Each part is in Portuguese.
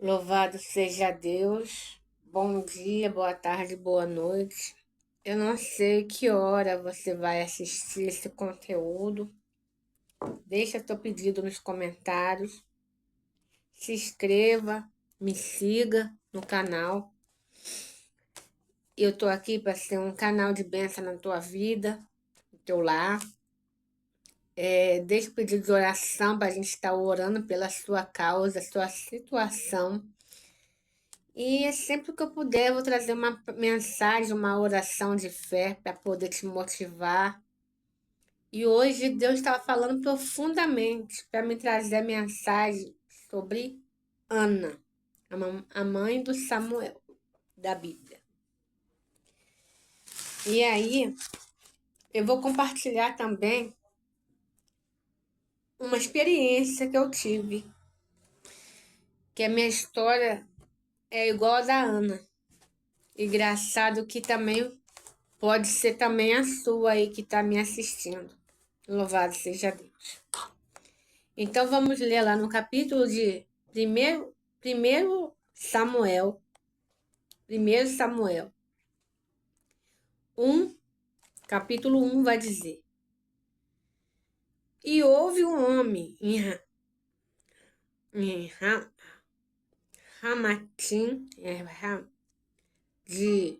Louvado seja Deus. Bom dia, boa tarde, boa noite. Eu não sei que hora você vai assistir esse conteúdo. Deixa teu pedido nos comentários. Se inscreva, me siga no canal. Eu tô aqui para ser um canal de bênção na tua vida, no teu lar. Deixa o pedido de oração para a gente estar orando pela sua causa, sua situação. E sempre que eu puder, eu vou trazer uma mensagem, uma oração de fé para poder te motivar. E hoje Deus estava falando profundamente para me trazer a mensagem sobre Ana, a mãe do Samuel, da Bíblia. E aí, eu vou compartilhar também uma experiência que eu tive, que a minha história é igual a da Ana. Engraçado que também pode ser também a sua aí que está me assistindo. Louvado seja Deus. Então vamos ler lá no capítulo de 1 Samuel. 1 Samuel 1, capítulo 1 vai dizer: E houve um homem em Ramatim, de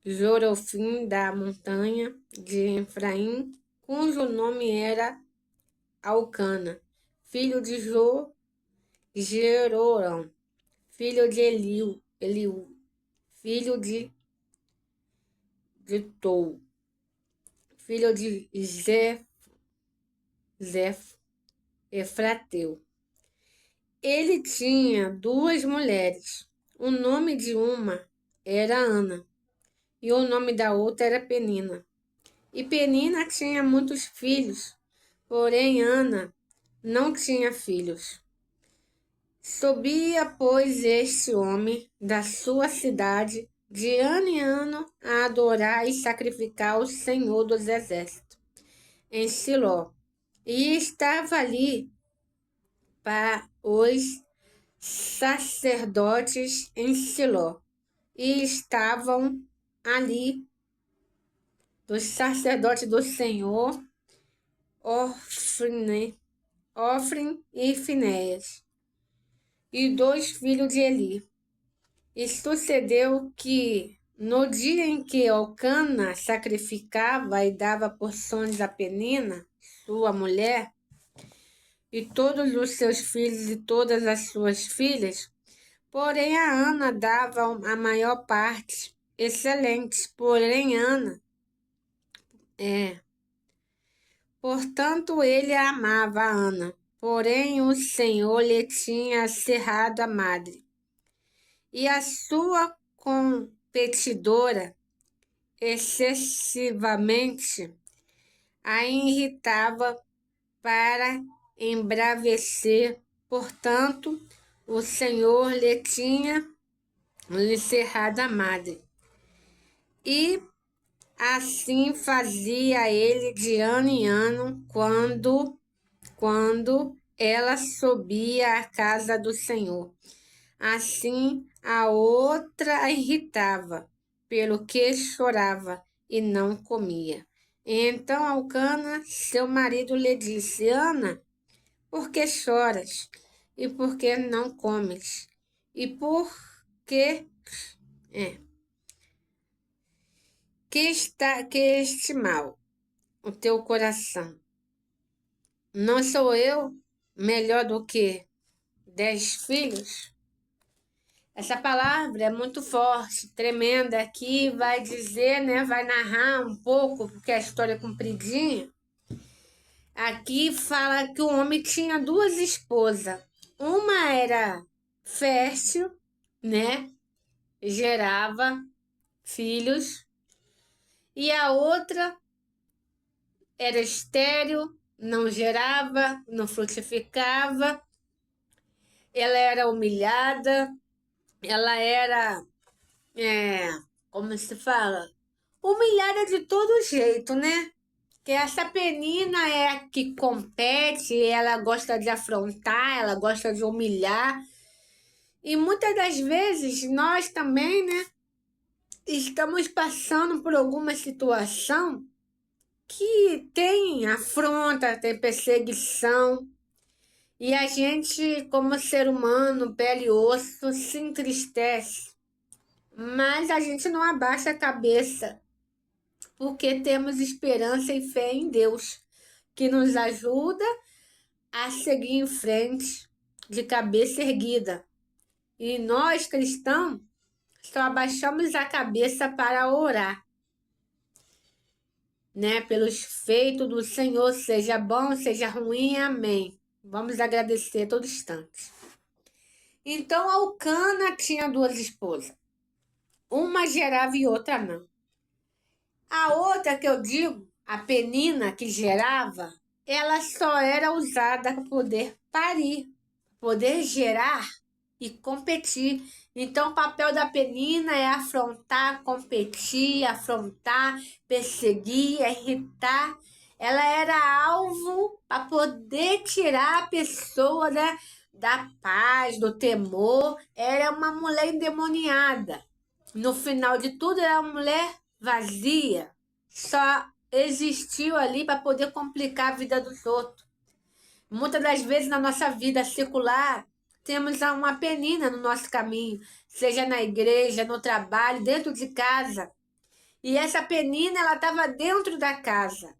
Zorofim, da montanha de Efraim, cujo nome era Alcana, filho de Jerorão, filho de Eliú, filho de Tou, filho de Efrateu. Ele tinha duas mulheres. O nome de uma era Ana e o nome da outra era Penina. E Penina tinha muitos filhos, porém Ana não tinha filhos. Subia, pois, este homem da sua cidade de ano em ano a adorar e sacrificar ao Senhor dos Exércitos em Siló. E estava ali para os sacerdotes em Siló. E estavam ali dos sacerdotes do Senhor, Ofni e Finéias, e dois filhos de Eli. E sucedeu que, no dia em que Elcana sacrificava e dava porções a Penina, sua mulher, e todos os seus filhos e todas as suas filhas, porém a Ana dava a maior parte, excelentes, porém Ana, portanto ele amava a Ana, porém o Senhor lhe tinha cerrado a madre. E a sua competidora excessivamente a irritava para embravecer, portanto, o Senhor lhe tinha lhe cerrado a madre. E assim fazia ele de ano em ano, quando ela subia à casa do Senhor. Assim a outra a irritava, pelo que chorava e não comia. Então Alcana, seu marido, lhe disse: Ana, por que choras? E por que não comes? E por que que este mal o teu coração? Não sou eu melhor do que 10 filhos? Essa palavra é muito forte, tremenda, aqui vai dizer, né, vai narrar um pouco, porque a história é compridinha. Aqui fala que o homem tinha duas esposas. Uma era fértil, né, gerava filhos, e a outra era estéril, não gerava, não frutificava, ela era humilhada, ela era, como se fala? Humilhada de todo jeito, né? Que essa Penina é a que compete, ela gosta de afrontar, ela gosta de humilhar. E muitas das vezes nós também, né, estamos passando por alguma situação que tem afronta, tem perseguição, e a gente, como ser humano, pele e osso, se entristece. Mas a gente não abaixa a cabeça, porque temos esperança e fé em Deus, que nos ajuda a seguir em frente de cabeça erguida. E nós, cristãos, só abaixamos a cabeça para orar, né? Pelos feitos do Senhor, seja bom, seja ruim, amém. Vamos agradecer a todo instante. Então, Elcana tinha duas esposas. Uma gerava e outra não. A outra que eu digo, a Penina que gerava, ela só era usada para poder parir, poder gerar e competir. Então, o papel da Penina é afrontar, competir, afrontar, perseguir, irritar. Ela era alvo para poder tirar a pessoa, né, da paz, do temor. Era uma mulher endemoniada. No final de tudo, era uma mulher vazia. Só existiu ali para poder complicar a vida dos outros. Muitas das vezes na nossa vida secular, temos uma penina no nosso caminho, seja na igreja, no trabalho, dentro de casa. E essa penina, ela estava dentro da casa.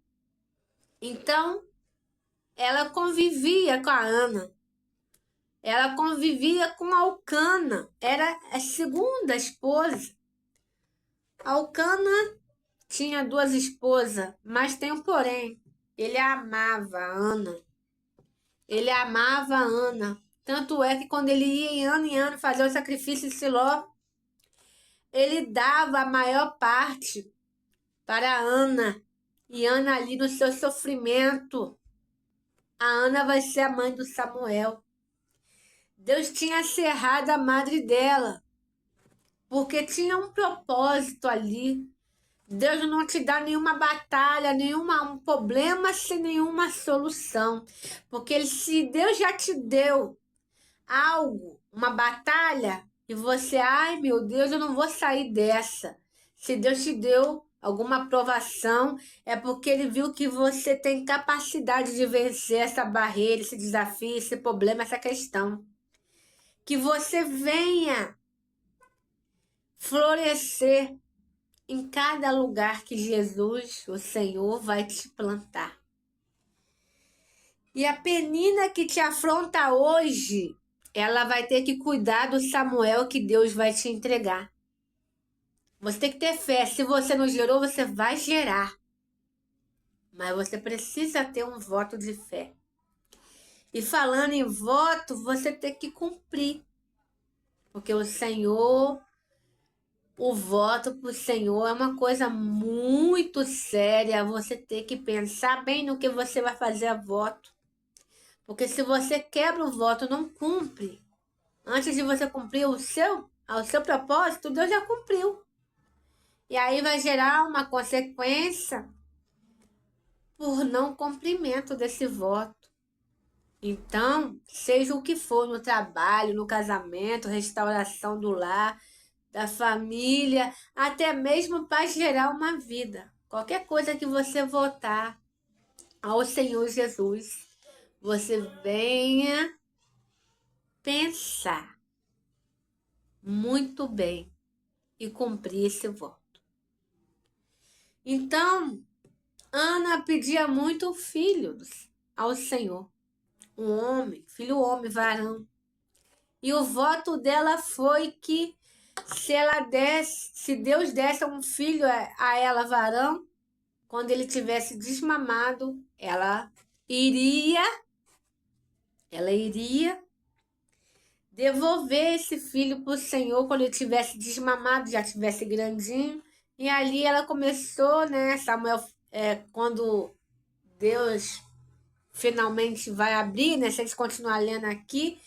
Então, ela convivia com a Ana. Ela convivia com a Elcana. Era a segunda esposa. A Elcana tinha duas esposas, mas tem um porém. Ele amava a Ana. Ele amava a Ana. Tanto é que quando ele ia em ano fazer o sacrifício de Siló, ele dava a maior parte para Ana. E Ana ali no seu sofrimento. A Ana vai ser a mãe do Samuel. Deus tinha cerrado a madre dela, porque tinha um propósito ali. Deus não te dá nenhuma batalha, um problema sem nenhuma solução. Porque se Deus já te deu algo, uma batalha, e você, ai meu Deus, eu não vou sair dessa. Se Deus te deu alguma aprovação, é porque Ele viu que você tem capacidade de vencer essa barreira, esse desafio, esse problema, essa questão. Que você venha florescer em cada lugar que Jesus, o Senhor, vai te plantar. E a penina que te afronta hoje, ela vai ter que cuidar do Samuel que Deus vai te entregar. Você tem que ter fé. Se você não gerou, você vai gerar. Mas você precisa ter um voto de fé. E falando em voto, você tem que cumprir. Porque o Senhor, o voto para o Senhor é uma coisa muito séria. Você tem que pensar bem no que você vai fazer a voto. Porque se você quebra o voto, não cumpre. Antes de você cumprir o seu propósito, Deus já cumpriu. E aí vai gerar uma consequência por não cumprimento desse voto. Então, seja o que for no trabalho, no casamento, restauração do lar, da família, até mesmo para gerar uma vida. Qualquer coisa que você votar ao Senhor Jesus, você venha pensar muito bem e cumprir esse voto. Então, Ana pedia muito filhos ao Senhor. Um homem, filho homem, varão. E o voto dela foi que se Deus desse um filho a ela, varão, quando ele tivesse desmamado, ela iria devolver esse filho para o Senhor quando ele tivesse desmamado, já tivesse grandinho. E ali ela começou, né? Samuel, quando Deus finalmente vai abrir, né? Se a gente continuar lendo aqui,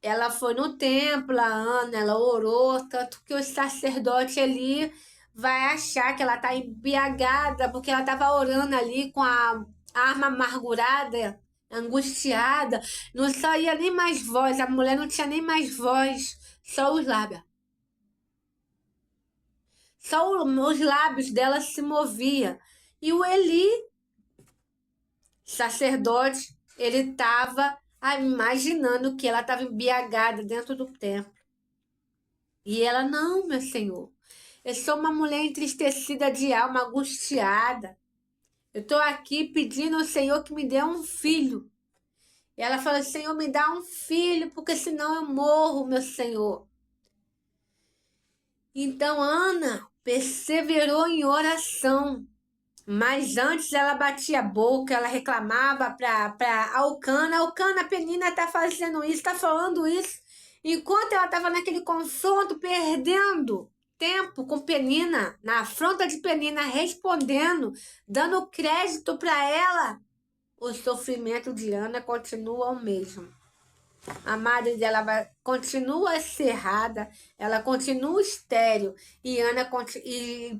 ela foi no templo, a Ana, ela orou, tanto que o sacerdote ali vai achar que ela está embriagada, porque ela estava orando ali com a arma amargurada, angustiada, não saía nem mais voz, a mulher não tinha nem mais voz, só os lábios. Só os lábios dela se moviam. E o Eli, sacerdote, ele estava imaginando que ela estava embriagada dentro do templo. E ela, não, meu Senhor, eu sou uma mulher entristecida de alma, angustiada. Eu estou aqui pedindo ao Senhor que me dê um filho. E ela falou, Senhor, me dá um filho, porque senão eu morro, meu Senhor. Então Ana perseverou em oração. Mas antes ela batia a boca, ela reclamava para Alcana, Alcana, a Penina está fazendo isso, está falando isso. Enquanto ela estava naquele confronto, perdendo tempo com Penina, na afronta de Penina, respondendo, dando crédito para ela, o sofrimento de Ana continua o mesmo. A madre dela continua cerrada, ela continua estéril e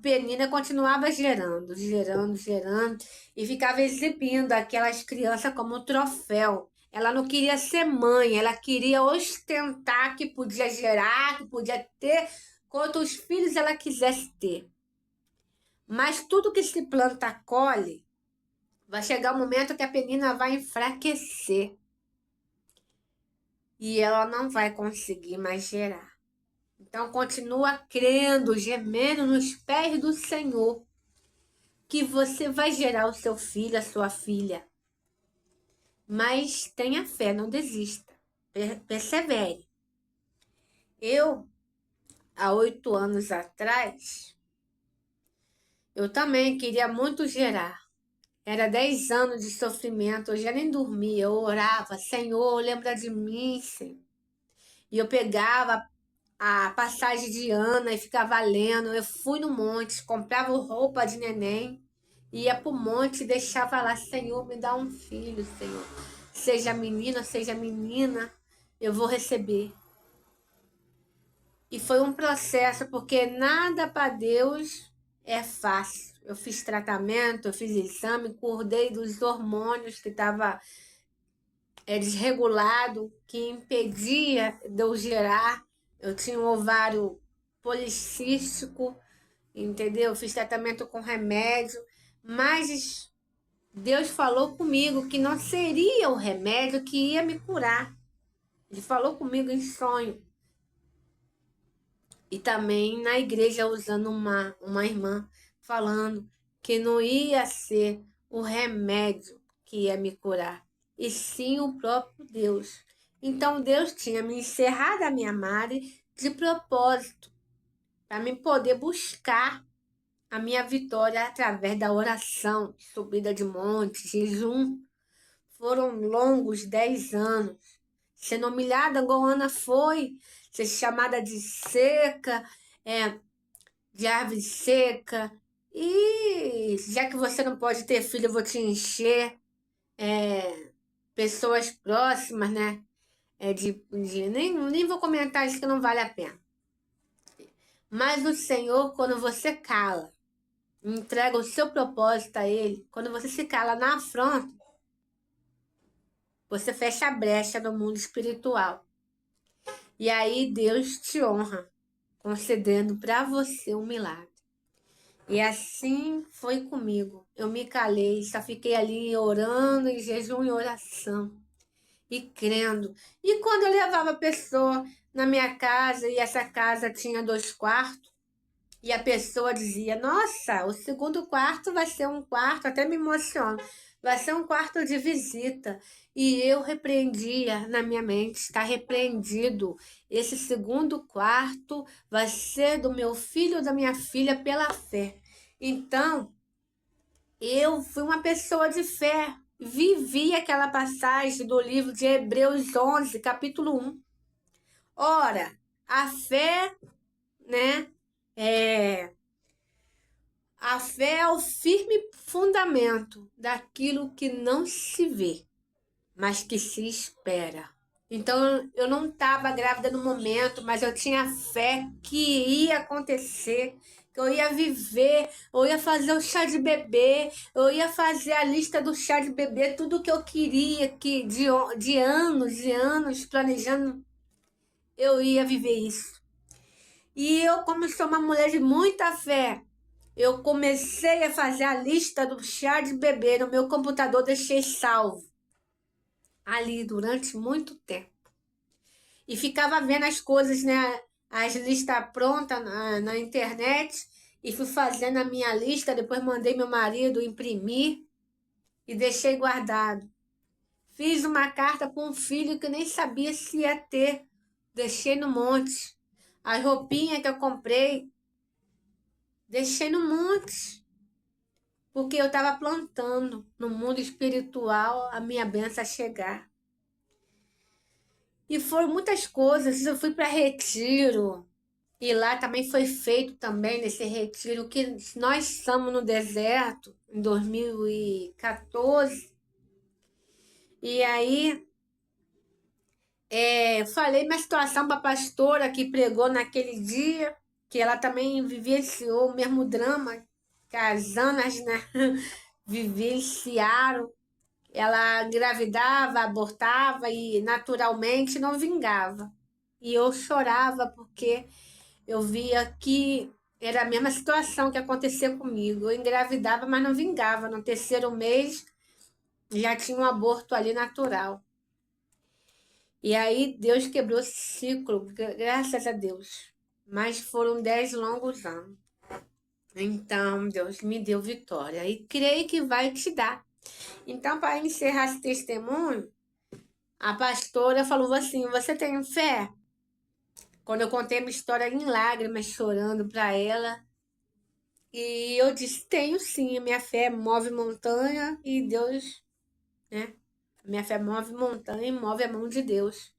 Penina continuava gerando e ficava exibindo aquelas crianças como troféu. Ela não queria ser mãe, ela queria ostentar que podia gerar, que podia ter quantos filhos ela quisesse ter. Mas tudo que se planta colhe. Vai chegar um momento que a Penina vai enfraquecer. E ela não vai conseguir mais gerar. Então continua crendo, gemendo nos pés do Senhor, que você vai gerar o seu filho, a sua filha. Mas tenha fé, não desista, persevere. Eu, há 8 anos atrás, eu também queria muito gerar. Era 10 anos de sofrimento, eu já nem dormia, eu orava, Senhor, lembra de mim, Senhor. E eu pegava a passagem de Ana e ficava lendo. Eu fui no monte, comprava roupa de neném, ia pro monte e deixava lá, Senhor, me dá um filho, Senhor. Seja menina, seja menina, eu vou receber. E foi um processo, porque nada para Deus é fácil. Eu fiz tratamento, eu fiz exame, cuidei dos hormônios que estava desregulado, que impedia de eu gerar. Eu tinha um ovário policístico, entendeu? Fiz tratamento com remédio, mas Deus falou comigo que não seria o remédio que ia me curar. Ele falou comigo em sonho. E também na igreja, usando uma irmã falando que não ia ser o remédio que ia me curar, e sim o próprio Deus. Então Deus tinha me encerrado a minha madre de propósito, para mim poder buscar a minha vitória através da oração, subida de monte, jejum. Foram longos 10 anos, sendo humilhada igual Ana foi, ser chamada de seca, de árvore seca. E já que você não pode ter filho, eu vou te encher. Pessoas próximas, né? Nem vou comentar isso que não vale a pena. Mas o Senhor, quando você cala, entrega o seu propósito a Ele, quando você se cala na afronta, você fecha a brecha no mundo espiritual. E aí Deus te honra, concedendo para você um milagre. E assim foi comigo. Eu me calei, só fiquei ali orando, em jejum e oração. E crendo. E quando eu levava a pessoa na minha casa, e essa casa tinha 2 quartos, e a pessoa dizia, nossa, o segundo quarto vai ser um quarto, até me emociono, vai ser um quarto de visita. E eu repreendia na minha mente, está repreendido. Esse segundo quarto vai ser do meu filho ou da minha filha pela fé. Então, eu fui uma pessoa de fé. Vivi aquela passagem do livro de Hebreus 11, capítulo 1. Ora, a fé, né, a fé é o firme fundamento daquilo que não se vê, mas que se espera. Então, eu não estava grávida no momento, mas eu tinha fé que ia acontecer, que eu ia viver, eu ia fazer o chá de bebê, eu ia fazer a lista do chá de bebê, tudo que eu queria, que de anos e anos planejando, eu ia viver isso. E eu, como sou uma mulher de muita fé, eu comecei a fazer a lista do chá de bebê no meu computador, deixei salvo ali durante muito tempo. E ficava vendo as coisas, né? As listas prontas na internet. E fui fazendo a minha lista. Depois mandei meu marido imprimir e deixei guardado. Fiz uma carta para um filho que nem sabia se ia ter. Deixei no monte. As roupinhas que eu comprei, deixei no monte. Porque eu estava plantando no mundo espiritual a minha bênção a chegar. E foram muitas coisas. Eu fui para retiro. E lá também foi feito também nesse retiro que nós estamos no deserto em 2014. E aí falei minha situação para a pastora que pregou naquele dia, que ela também vivenciou o mesmo drama que as Anas, né, vivenciaram. Ela engravidava, abortava e naturalmente não vingava. E eu chorava porque eu via que era a mesma situação que acontecia comigo. Eu engravidava, mas não vingava. No terceiro mês já tinha um aborto ali natural. E aí Deus quebrou esse ciclo, graças a Deus. Mas foram 10 longos anos. Então Deus me deu vitória e creio que vai te dar. Então, para encerrar esse testemunho, a pastora falou assim: Você tem fé? Quando eu contei minha história em lágrimas, chorando para ela. E eu disse: Tenho sim, a minha fé move montanha e Deus, né? A minha fé move montanha e move a mão de Deus.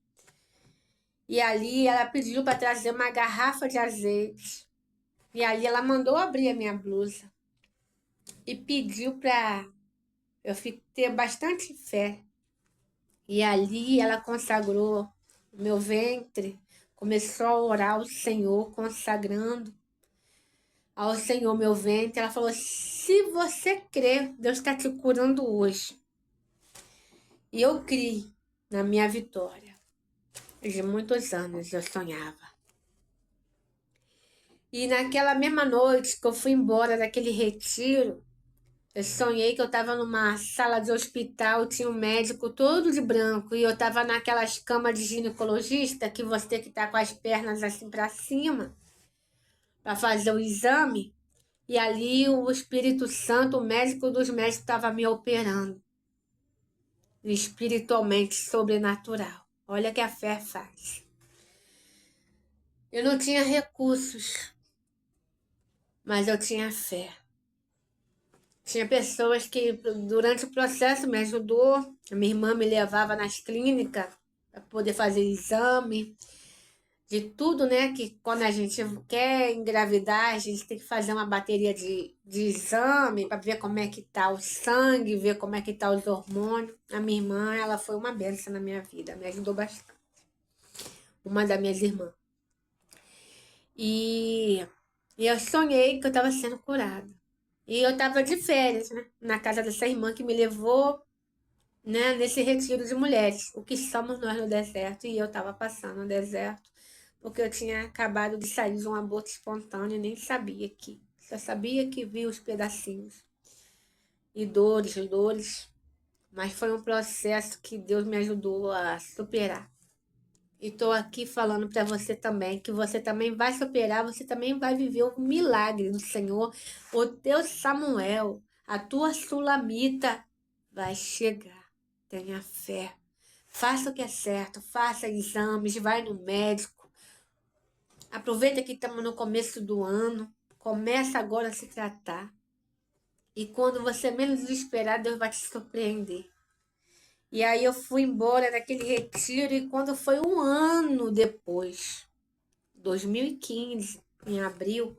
E ali ela pediu para trazer uma garrafa de azeite. E ali ela mandou abrir a minha blusa. E pediu para eu ter bastante fé. E ali ela consagrou o meu ventre. Começou a orar ao Senhor, consagrando ao Senhor meu ventre. Ela falou: Se você crer, Deus está te curando hoje. E eu criei na minha vitória. De muitos anos eu sonhava. E naquela mesma noite que eu fui embora daquele retiro, eu sonhei que eu estava numa sala de hospital, tinha um médico todo de branco, e eu estava naquelas camas de ginecologista que você tem que estar com as pernas assim para cima para fazer o exame. E ali o Espírito Santo, o médico dos médicos, estava me operando. Espiritualmente sobrenatural. Olha o que a fé faz. Eu não tinha recursos, mas eu tinha fé. Tinha pessoas que durante o processo me ajudou. A minha irmã me levava nas clínicas para poder fazer exame de tudo, né? Que quando a gente quer engravidar, a gente tem que fazer uma bateria de exame para ver como é que tá o sangue, ver como é que tá os hormônios. A minha irmã, ela foi uma bênção na minha vida, me ajudou bastante. Uma das minhas irmãs. E eu sonhei que eu estava sendo curada. E eu estava de férias, né? Na casa dessa irmã que me levou, né? Nesse retiro de mulheres. O que somos nós no deserto. E eu estava passando no deserto. Porque eu tinha acabado de sair de um aborto espontâneo e nem sabia que. Só sabia que vi os pedacinhos. E dores, dores. Mas foi um processo que Deus me ajudou a superar. E estou aqui falando para você também, que você também vai superar, você também vai viver o milagre do Senhor. O teu Samuel, a tua Sulamita vai chegar. Tenha fé. Faça o que é certo, faça exames, vai no médico. Aproveita que estamos no começo do ano. Começa agora a se tratar. E quando você menos esperar, Deus vai te surpreender. E aí eu fui embora daquele retiro e quando foi um ano depois, 2015, em abril,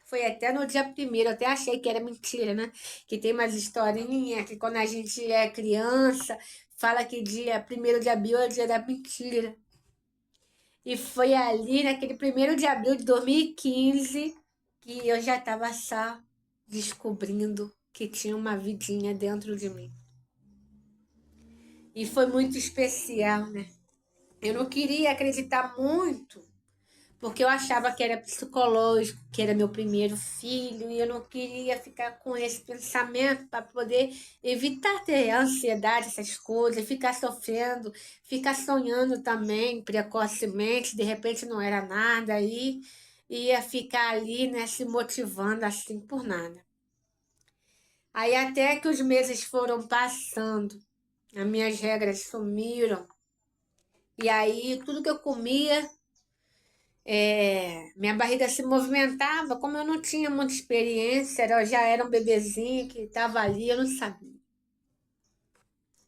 foi até no dia 1º, até achei que era mentira, né? Que tem umas historinhas que quando a gente é criança, fala que dia 1º de abril é o dia da mentira. E foi ali, naquele 1º de abril de 2015, que eu já estava só descobrindo que tinha uma vidinha dentro de mim. E foi muito especial, né? Eu não queria acreditar muito, porque eu achava que era psicológico, que era meu primeiro filho, e eu não queria ficar com esse pensamento para poder evitar ter ansiedade, essas coisas, ficar sofrendo, ficar sonhando também precocemente, de repente não era nada, aí ia ficar ali, né, se motivando assim por nada. Aí até que os meses foram passando, as minhas regras sumiram, e aí tudo que eu comia minha barriga se movimentava, como eu não tinha muita experiência, eu já era um bebezinho que estava ali, eu não sabia.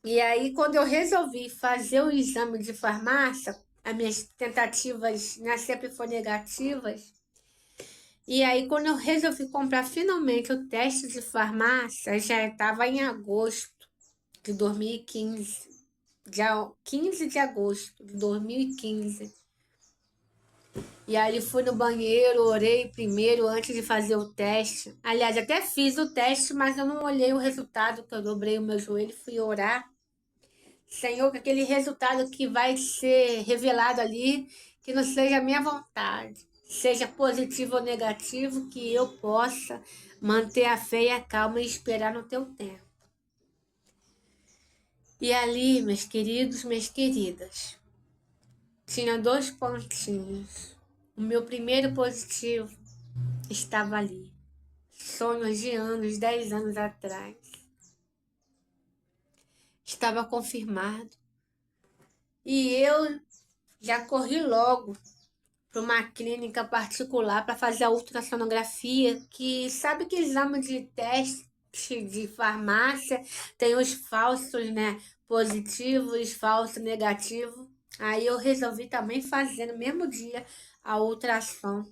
E aí, quando eu resolvi fazer o exame de farmácia, as minhas tentativas, né, sempre foram negativas. E aí, quando eu resolvi comprar finalmente o teste de farmácia, já estava em agosto de 2015, dia 15 de agosto de 2015. E aí fui no banheiro, orei primeiro antes de fazer o teste. Aliás, até fiz o teste, mas eu não olhei o resultado, que eu dobrei o meu joelho e fui orar. Senhor, que aquele resultado que vai ser revelado ali, que não seja a minha vontade, seja positivo ou negativo, que eu possa manter a fé e a calma e esperar no teu tempo. E ali, meus queridos, minhas queridas, tinha 2 pontinhos. O meu primeiro positivo estava ali. Sonhos de anos, 10 anos atrás. Estava confirmado. E eu já corri logo para uma clínica particular para fazer a ultrassonografia, que sabe que exame de teste de farmácia tem os falsos, né? Positivos, falso, negativo. Aí eu resolvi também fazer no mesmo dia a ultrassom.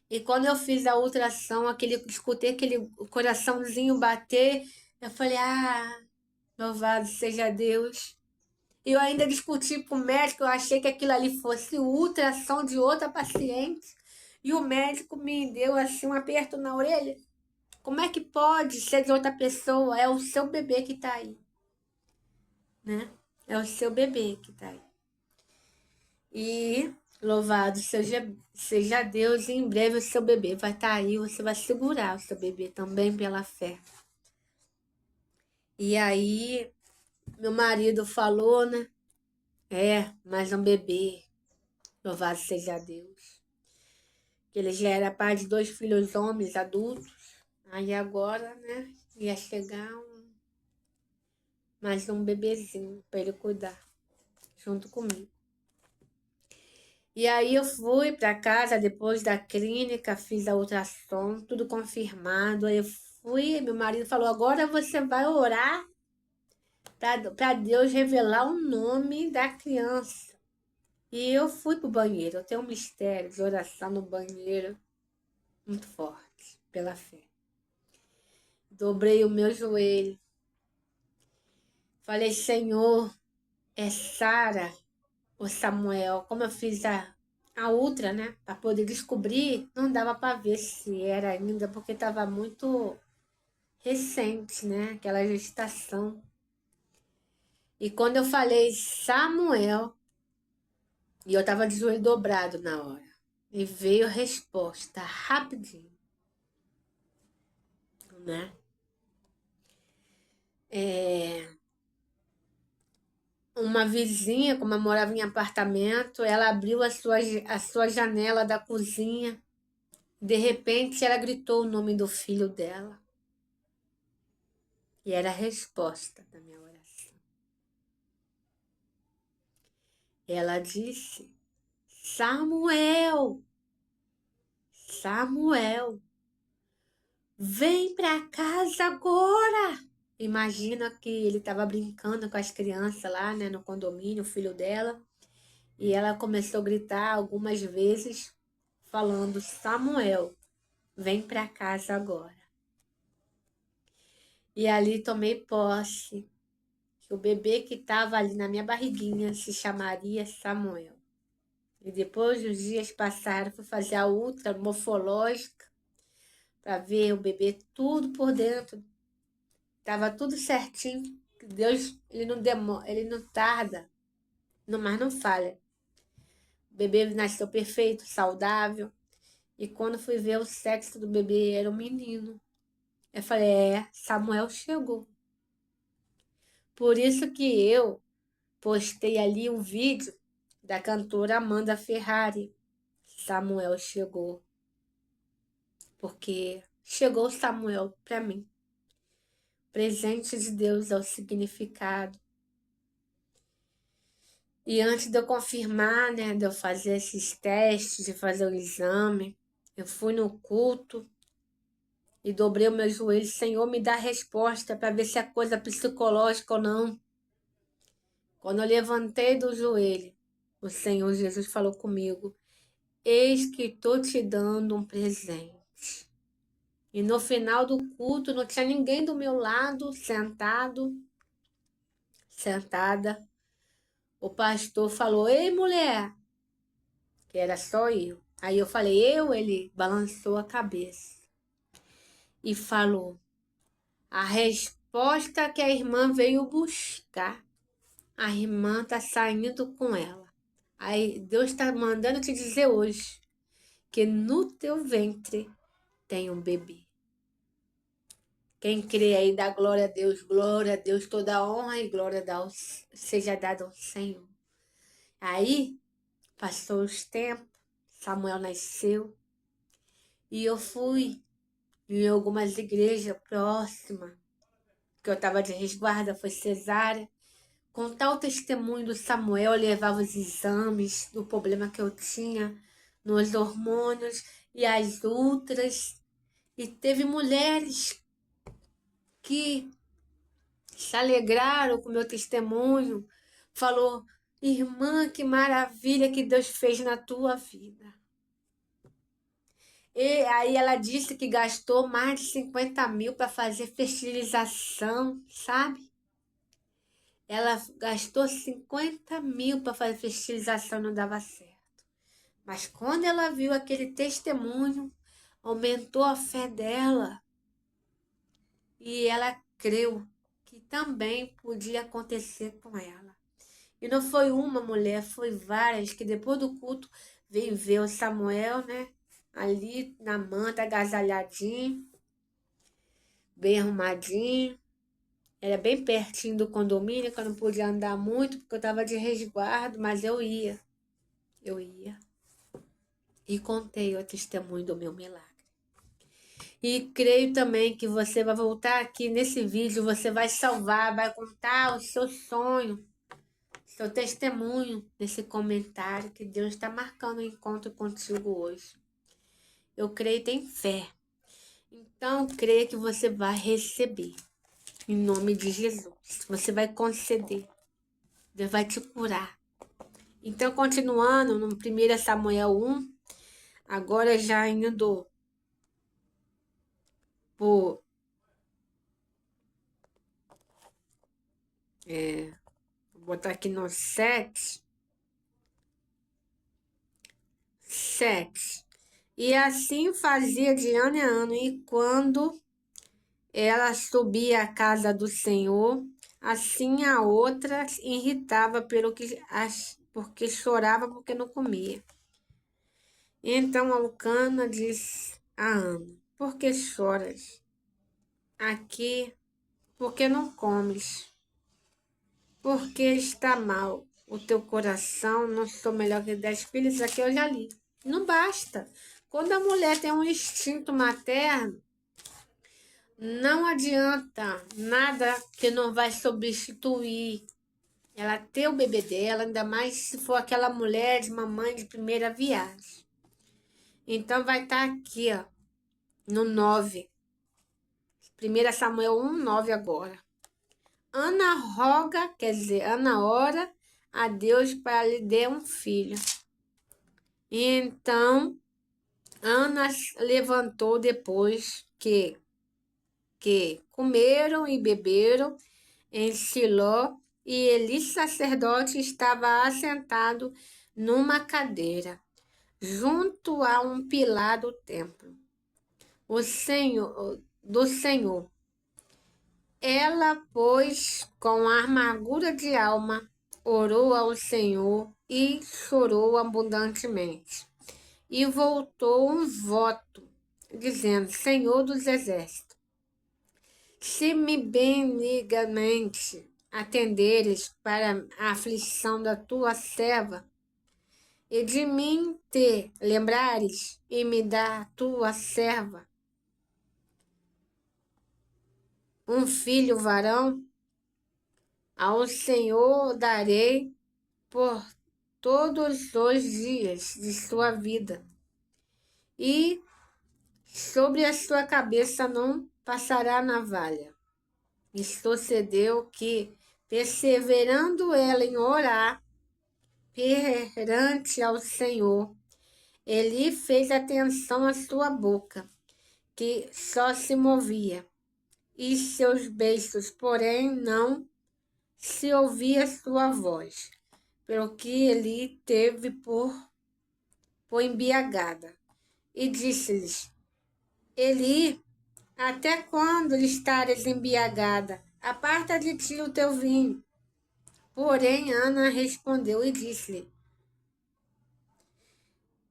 E quando eu fiz a ultrassom, escutei aquele coraçãozinho bater, eu falei, louvado seja Deus. E eu ainda discuti com o médico, eu achei que aquilo ali fosse o ultrassom de outra paciente. E o médico me deu assim um aperto na orelha. Como é que pode ser de outra pessoa? É o seu bebê que tá aí, né? É o seu bebê que tá aí. E louvado seja Deus, e em breve o seu bebê vai estar aí, você vai segurar o seu bebê também pela fé. E aí, meu marido falou, né? Mais um bebê, louvado seja Deus. Que ele já era pai de 2 filhos homens adultos, aí agora, né? Ia chegar mais um bebezinho para ele cuidar, junto comigo. E aí eu fui para casa depois da clínica, fiz a ultrassom, tudo confirmado. Aí eu fui, meu marido falou: agora você vai orar para Deus revelar o nome da criança. E eu fui pro banheiro. Eu tenho um mistério de oração no banheiro muito forte, pela fé. Dobrei o meu joelho. Falei: Senhor, é Sara ou Samuel? Como eu fiz a ultra, né? Para poder descobrir, não dava para ver se era ainda, porque estava muito recente, né? Aquela gestação. E quando eu falei Samuel, e eu estava de joelho dobrado na hora, e veio a resposta rapidinho, né? Uma vizinha, como eu morava em apartamento, ela abriu a sua janela da cozinha. De repente, ela gritou o nome do filho dela. E era a resposta da minha oração. Ela disse: Samuel, Samuel, vem para casa agora. Imagina que ele estava brincando com as crianças lá, né, no condomínio, o filho dela. E ela começou a gritar algumas vezes, falando: Samuel, vem para casa agora. E ali tomei posse que o bebê que estava ali na minha barriguinha se chamaria Samuel. E depois os dias passaram, fui fazer a ultra morfológica para ver o bebê tudo por dentro. Tava tudo certinho. Deus, ele não demora, ele não tarda, mas não falha. O bebê nasceu perfeito, saudável. E quando fui ver o sexo do bebê, era um menino. Eu falei, Samuel chegou. Por isso que eu postei ali um vídeo da cantora Amanda Ferrari. Samuel chegou. Porque chegou Samuel para mim. Presente de Deus é o significado. E antes de eu confirmar, né, de eu fazer esses testes, de fazer o exame, eu fui no culto e dobrei o meu joelho. Senhor, me dá resposta para ver se é coisa psicológica ou não. Quando eu levantei do joelho, o Senhor Jesus falou comigo, eis que estou te dando um presente. E no final do culto, não tinha ninguém do meu lado, sentada. O pastor falou, ei, mulher, que era só eu. Aí eu falei, ele balançou a cabeça e falou, a resposta que a irmã veio buscar, a irmã está saindo com ela. Aí Deus está mandando te dizer hoje que no teu ventre tem um bebê. Quem crê aí dá glória a Deus, toda a honra e glória seja dada ao Senhor. Aí, passou os tempos, Samuel nasceu, e eu fui em algumas igrejas próximas, que eu estava de resguarda, foi cesárea. Contar o testemunho do Samuel, eu levava os exames do problema que eu tinha nos hormônios e as ultras. E teve mulheres que se alegraram com o meu testemunho. Falou, irmã, que maravilha que Deus fez na tua vida. E aí ela disse que gastou mais de 50 mil para fazer fertilização, sabe? Ela gastou 50 mil para fazer fertilização, não dava certo. Mas quando ela viu aquele testemunho, aumentou a fé dela. E ela creu que também podia acontecer com ela. E não foi uma mulher, foi várias que depois do culto veio ver o Samuel, né? Ali na manta, agasalhadinho, bem arrumadinho. Era bem pertinho do condomínio, que eu não podia andar muito, porque eu estava de resguardo, mas eu ia. Eu ia. E contei o testemunho do meu milagre. E creio também que você vai voltar aqui nesse vídeo, você vai salvar, vai contar o seu sonho, seu testemunho nesse comentário, que Deus está marcando um encontro contigo hoje. Eu creio e tenho fé. Então, creio que você vai receber. Em nome de Jesus. Você vai conceder. Deus vai te curar. Então, continuando no 1 Samuel 1, agora já indo por... vou botar aqui no 7. 7. E assim fazia de ano em ano, e quando ela subia à casa do Senhor, assim a outra irritava porque chorava porque não comia. Então Elcana disse a Ana, por que choras? Aqui, porque não comes? Porque está mal o teu coração, não sou melhor que 10 filhos, aqui eu já li. Não basta. Quando a mulher tem um instinto materno, não adianta nada que não vai substituir ela ter o bebê dela, ainda mais se for aquela mulher de mamãe de primeira viagem. Então vai estar aqui, ó, no 9. 1 Samuel 1:9 agora. Ana roga, quer dizer, Ana ora a Deus para lhe dar um filho. E então Ana levantou depois que comeram e beberam em Siló, e Eli sacerdote estava assentado numa cadeira, junto a um pilar do templo do Senhor. Ela, pois, com amargura de alma, orou ao Senhor e chorou abundantemente. E voltou um voto, dizendo: Senhor dos exércitos, se me benignamente atenderes para a aflição da tua serva, e de mim te lembrares, e me dá a tua serva um filho varão, ao Senhor darei por todos os dias de sua vida, e sobre a sua cabeça não passará navalha. E sucedeu que, perseverando ela em orar perante ao Senhor, ele fez atenção à sua boca, que só se movia, e seus beiços, porém, não se ouvia sua voz, pelo que ele teve por embriagada. E disse-lhes: Eli, até quando estares embriagada? Aparta de ti o teu vinho. Porém, Ana respondeu e disse-lhe: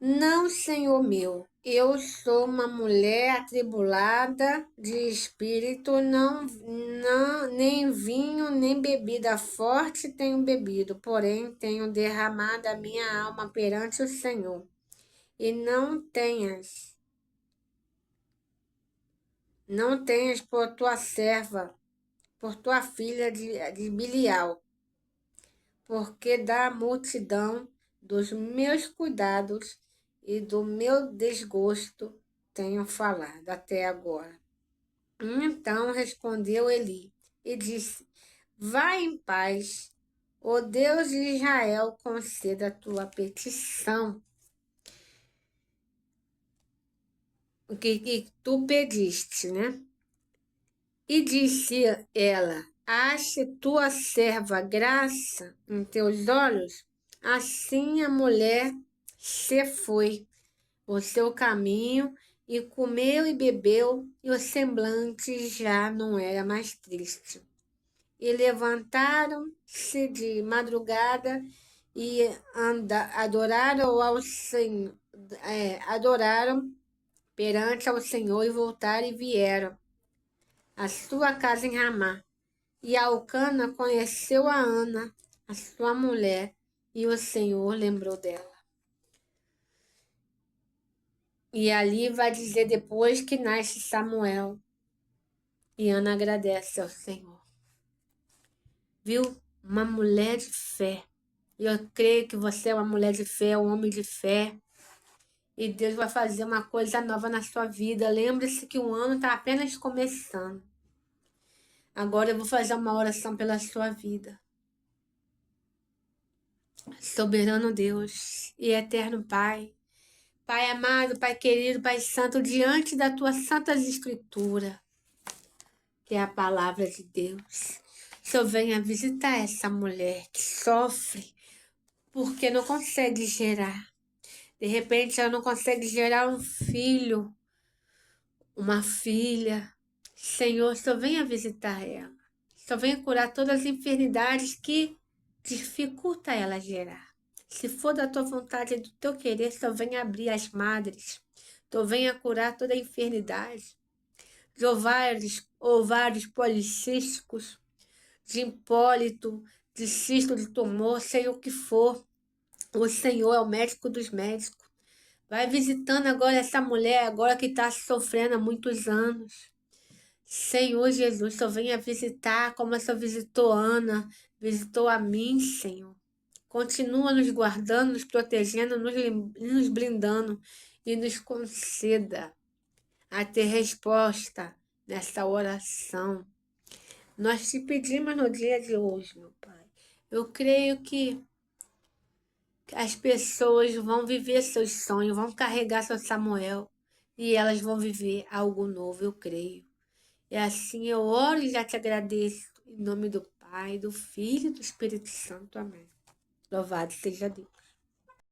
Não, senhor meu, eu sou uma mulher atribulada de espírito, nem vinho, nem bebida forte tenho bebido, porém tenho derramado a minha alma perante o Senhor. E não tenhas por tua serva, por tua filha de Bilial, porque da multidão dos meus cuidados e do meu desgosto tenho falado até agora. Então respondeu Eli e disse: Vai em paz, o Deus de Israel conceda a tua petição, o que tu pediste, né? E disse ela: Ache tua serva graça em teus olhos? Assim a mulher se foi o seu caminho e comeu e bebeu, e o semblante já não era mais triste. E levantaram-se de madrugada e adoraram ao Senhor, adoraram perante ao Senhor e voltaram e vieram à sua casa em Ramá. E Elcana conheceu a Ana, a sua mulher, e o Senhor lembrou dela. E ali vai dizer depois que nasce Samuel. E Ana agradece ao Senhor. Viu? Uma mulher de fé. E eu creio que você é uma mulher de fé, um homem de fé. E Deus vai fazer uma coisa nova na sua vida. Lembre-se que o ano está apenas começando. Agora eu vou fazer uma oração pela sua vida. Soberano Deus e eterno Pai, Pai amado, Pai querido, Pai santo, diante da tua santas escrituras, que é a palavra de Deus, o Senhor venha visitar essa mulher que sofre porque não consegue gerar. De repente ela não consegue gerar um filho, uma filha. Senhor, o Senhor venha visitar ela. O Senhor venha curar todas as enfermidades que dificulta ela gerar. Se for da tua vontade e do teu querer, Senhor, venha abrir as madres. Senhor, venha curar toda a enfermidade. De ovários policísticos, de impólito, de cisto de tumor, seja o que for. O Senhor é o médico dos médicos. Vai visitando agora essa mulher, agora que está sofrendo há muitos anos. Senhor Jesus, Senhor, venha visitar como o Senhor visitou Ana, visitou a mim, Senhor. Continua nos guardando, nos protegendo, nos blindando e nos conceda a ter resposta nessa oração. Nós te pedimos no dia de hoje, meu Pai. Eu creio que as pessoas vão viver seus sonhos, vão carregar seu Samuel e elas vão viver algo novo, eu creio. E assim eu oro e já te agradeço. Em nome do Pai, do Filho e do Espírito Santo. Amém. Louvado seja Deus.